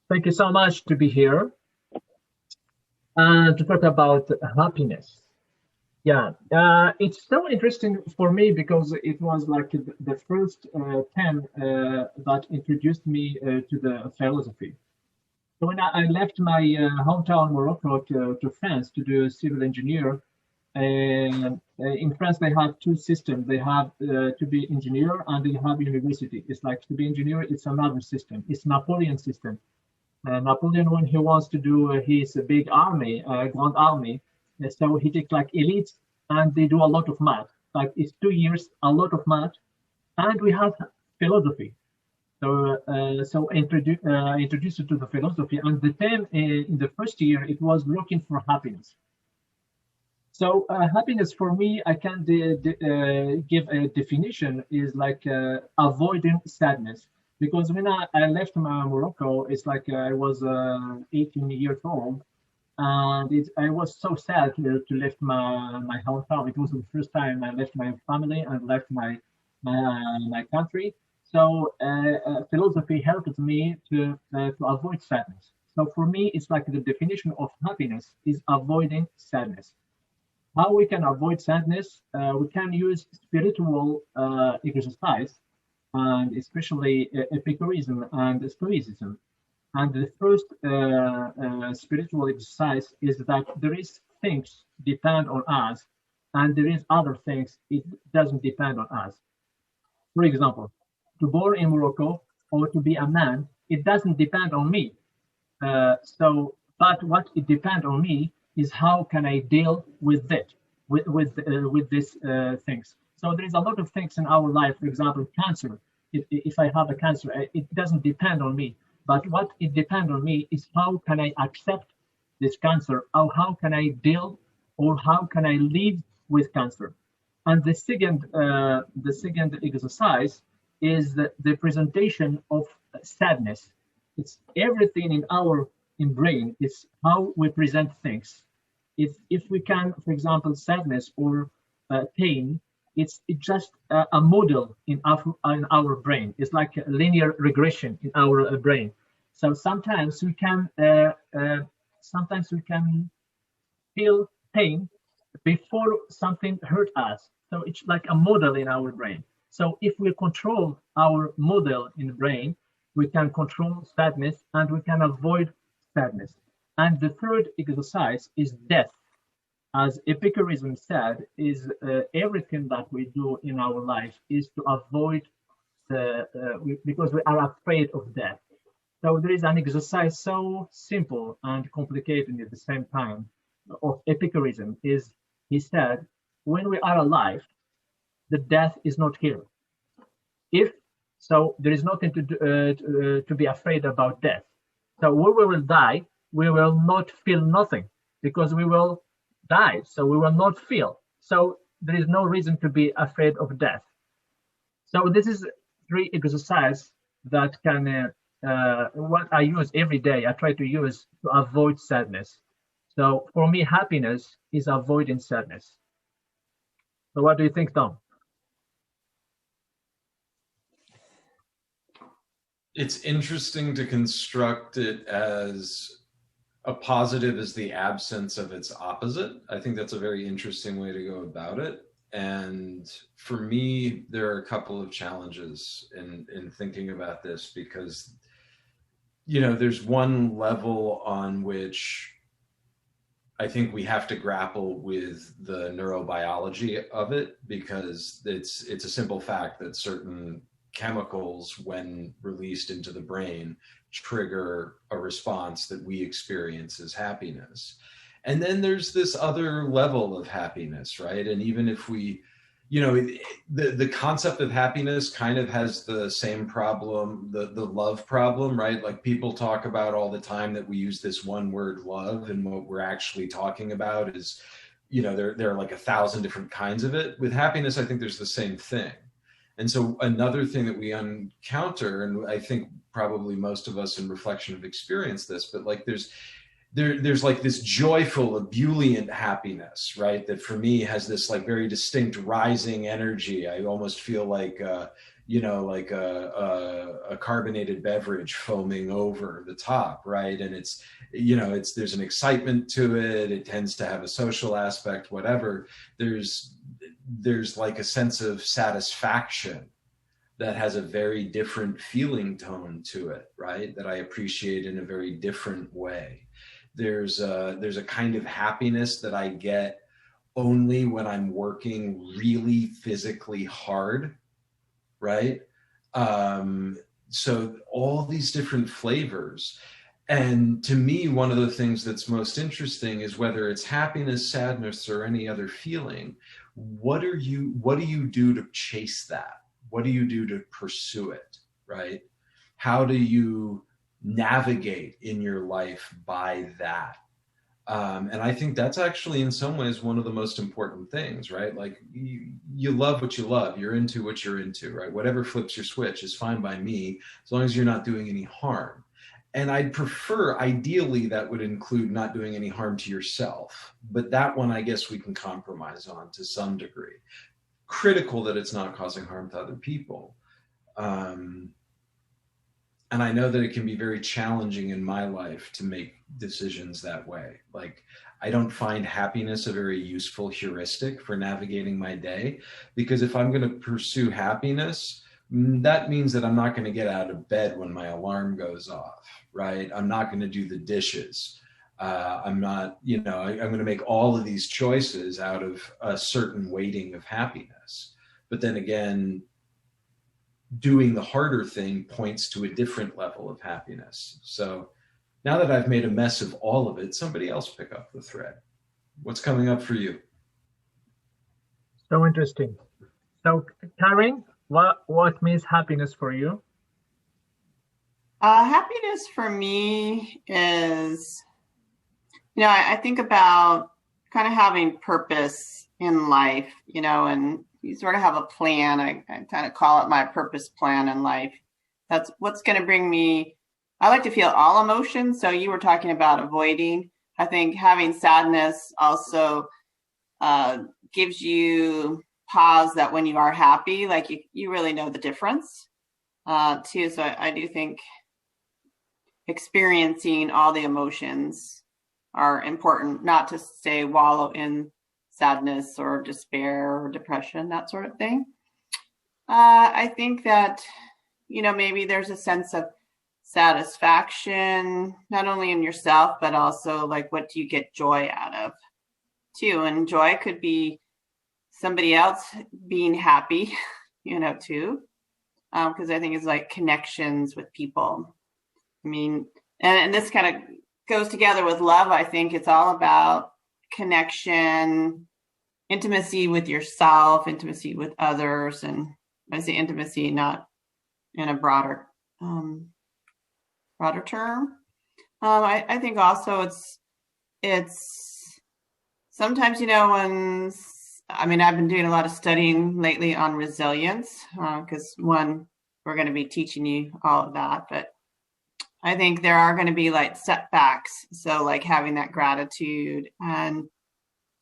Thank you so much to be here and to talk about happiness. Yeah, it's so interesting for me because it was like the first pen that introduced me to the philosophy. So when I left my hometown Morocco to France to do civil engineer, in France they have two systems. They have to be engineer and they have university. It's like to be engineer, it's another system. It's Napoleon system. Napoleon, when he wants to do his big army, grand army, so he takes like elites and they do a lot of math. Like it's 2 years, a lot of math, and we have philosophy. So introduced to the philosophy, and the theme in the first year it was looking for happiness. So happiness for me, I can give a definition is like avoiding sadness. Because when I left Morocco, it's like I was 18 years old, and I was so sad to leave my hometown. It was the first time I left my family and left my country. So philosophy helped me to avoid sadness. So for me, it's like the definition of happiness is avoiding sadness. How we can avoid sadness? We can use spiritual exercise, and especially Epicureanism and Stoicism. And the first spiritual exercise is that there is things depend on us, and there is other things it doesn't depend on us. For example, to born in Morocco or to be a man, it doesn't depend on me. But what it depends on me is how can I deal with it, with these things. So there is a lot of things in our life. For example, cancer. If I have a cancer, it doesn't depend on me. But what it depends on me is how can I accept this cancer, or how can I deal, or how can I live with cancer. And the second exercise is the presentation of sadness. It's everything in our in brain. It's how we present things. If we can, for example, sadness or pain, it's just a model in our brain. It's like a linear regression in our brain. So sometimes we can feel pain before something hurt us. So it's like a model in our brain. So if we control our model in the brain, we can control sadness and we can avoid sadness. And the third exercise is death. As Epicureanism said, is everything that we do in our life is to avoid because we are afraid of death. So there is an exercise so simple and complicated at the same time of Epicureanism is he said, when we are alive, the death is not here. If so, there is nothing to be afraid about death. So when we will die, we will not feel nothing because we will die. So we will not feel. So there is no reason to be afraid of death. So this is three exercise that can what I use every day. I try to use to avoid sadness. So for me, happiness is avoiding sadness. So what do you think, Tom? It's interesting to construct it as a positive is the absence of its opposite. I think that's a very interesting way to go about it. And for me, there are a couple of challenges in thinking about this because, there's one level on which I think we have to grapple with the neurobiology of it because it's a simple fact that certain chemicals, when released into the brain, trigger a response that we experience as happiness. And then there's this other level of happiness, right? And even if we, the concept of happiness kind of has the same problem, the love problem, right? Like people talk about all the time that we use this one word love, and what we're actually talking about is, there are like 1,000 different kinds of it. With happiness, I think there's the same thing. And so another thing that we encounter, and I think probably most of us in reflection have experienced this, but like there's like this joyful, ebullient happiness, right? That for me has this like very distinct rising energy. I almost feel like, you know, like a carbonated beverage foaming over the top, right? And it's, you know, it's, there's an excitement to it. It tends to have a social aspect, whatever. There's like a sense of satisfaction that has a very different feeling tone to it, right? That I appreciate in a very different way. There's a kind of happiness that I get only when I'm working really physically hard, right? So all these different flavors. And to me, one of the things that's most interesting is whether it's happiness, sadness, or any other feeling, what do you do to chase that? What do you do to pursue it, right? How do you navigate in your life by that? And I think that's actually in some ways one of the most important things, right? Like you love what you love, you're into what you're into, right? Whatever flips your switch is fine by me, as long as you're not doing any harm. And I'd prefer, ideally, that would include not doing any harm to yourself. But that one, I guess we can compromise on to some degree. Critical that it's not causing harm to other people. And I know that it can be very challenging in my life to make decisions that way. Like, I don't find happiness a very useful heuristic for navigating my day, because if I'm going to pursue happiness, that means that I'm not going to get out of bed when my alarm goes off, right? I'm not going to do the dishes. I'm not, you know, I'm going to make all of these choices out of a certain weighting of happiness. But then again, doing the harder thing points to a different level of happiness. So now that I've made a mess of all of it, somebody else pick up the thread. What's coming up for you? So interesting. So, Karen, what means happiness for you? Happiness for me is, I think about kind of having purpose in life, and you sort of have a plan. I kind of call it my purpose plan in life. That's what's going to bring me. I like to feel all emotions. So you were talking about avoiding. I think having sadness also gives you pause that when you are happy, like you really know the difference too. So I do think experiencing all the emotions are important, not to say wallow in sadness or despair or depression, that sort of thing. I think that, maybe there's a sense of satisfaction, not only in yourself, but also like, what do you get joy out of too? And joy could be somebody else being happy, too. Because I think it's like connections with people. I mean, and this kind of goes together with love. I think it's all about connection, intimacy with yourself, intimacy with others. And I say intimacy, not in a broader term. I think also it's sometimes, I've been doing a lot of studying lately on resilience, because we're going to be teaching you all of that, but I think there are going to be like setbacks. So like having that gratitude and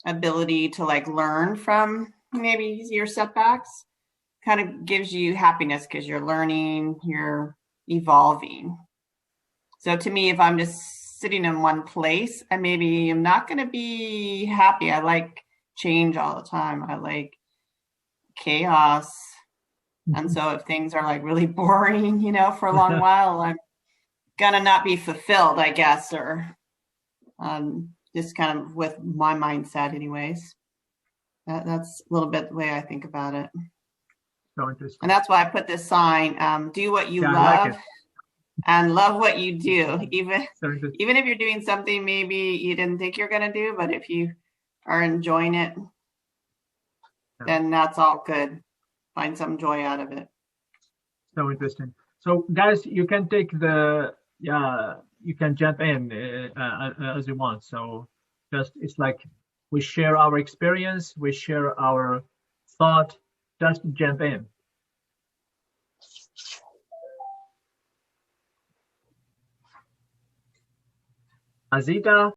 ability to like learn from maybe your setbacks kind of gives you happiness, because you're learning, you're evolving. So to me, if I'm just sitting in one place, I maybe am not going to be happy. I like change all the time. I like chaos. And so if things are like really boring, for a long while, I'm gonna not be fulfilled, I guess, or just kind of with my mindset anyways. That's a little bit the way I think about it. So interesting. And that's why I put this sign, do what you love and love what you do. Even if you're doing something maybe you didn't think you're gonna do, but if you are enjoying it, then that's all good. Find some joy out of it. So interesting. So guys, you can take you can jump in as you want. So just, it's like we share our experience, we share our thought, just jump in. Azita,